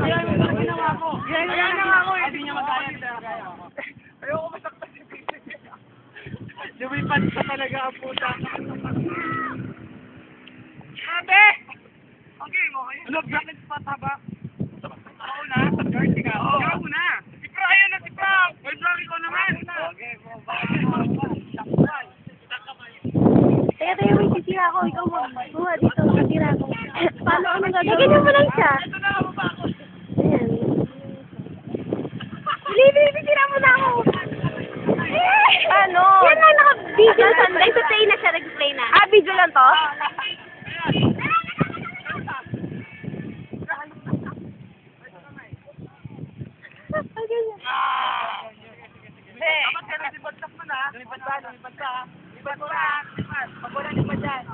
ginawa ko. Kaya na nga ako, hindi niya magaya. Ayoko masaktan si Pete. Lumipad ka talaga ang puta. Sabi! Okay, mo kayo. Ano, bakit pataba? Ako na, sa George, ikaw. Ikaw na. Si Brian na si Frank. Well, Frank, ikaw naman. Okay, mo. Kaya tayo may sisira ako, ikaw mo. Buha dito, sisira ako. Paano ano gagawin? Ganyan mo lang siya. Ito na ako ba ako? Ayan. Bibi, sisira mo na ako. Ano? Yan lang naka-video. Nag-play na siya, nag-play na. Ah, video lang to? Dapat ka na sibagsak mo na. Lumipad ka. Lipad mo na. Pag wala lipad dyan.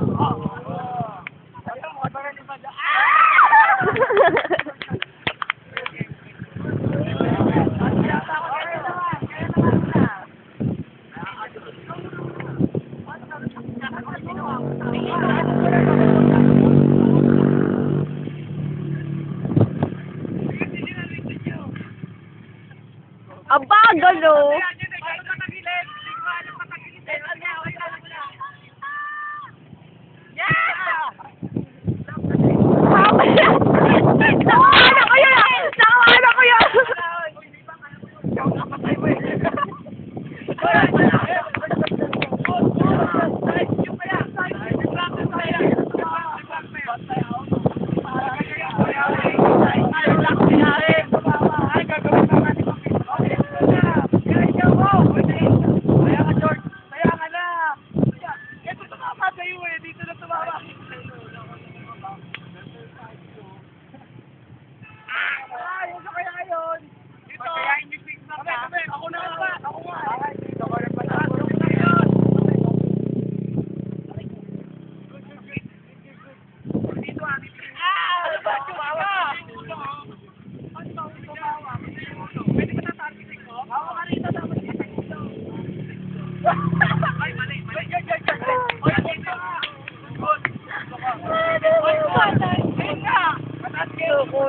Ayaw mo, pag wala lipad dyan. Aba, galo.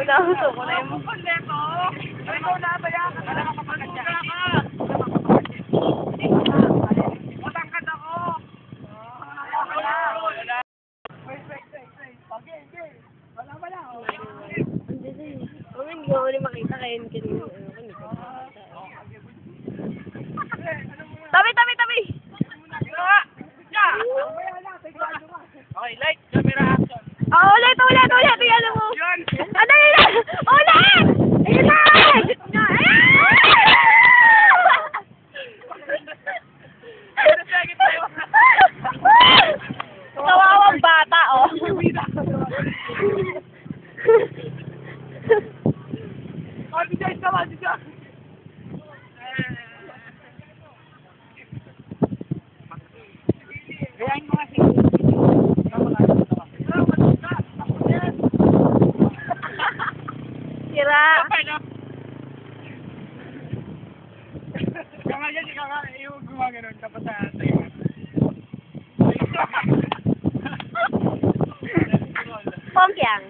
Suko na yung kompleto. Ikaw na, baya ka. Wala ka papagat siya. Matangkad ako. Wala. Wait. Okay. Wala. Hindi ko ulit makita kayo. Tabi! Okay, light, camera, action. Ulit. Tingnan mo. Yun. Dali na! Ulit! Ayun na! Kawawang bata, oh. Gayahin mo kasi. Sira. Ika nga, yung gumagano'n ka pa sa tayo. Pongkyang.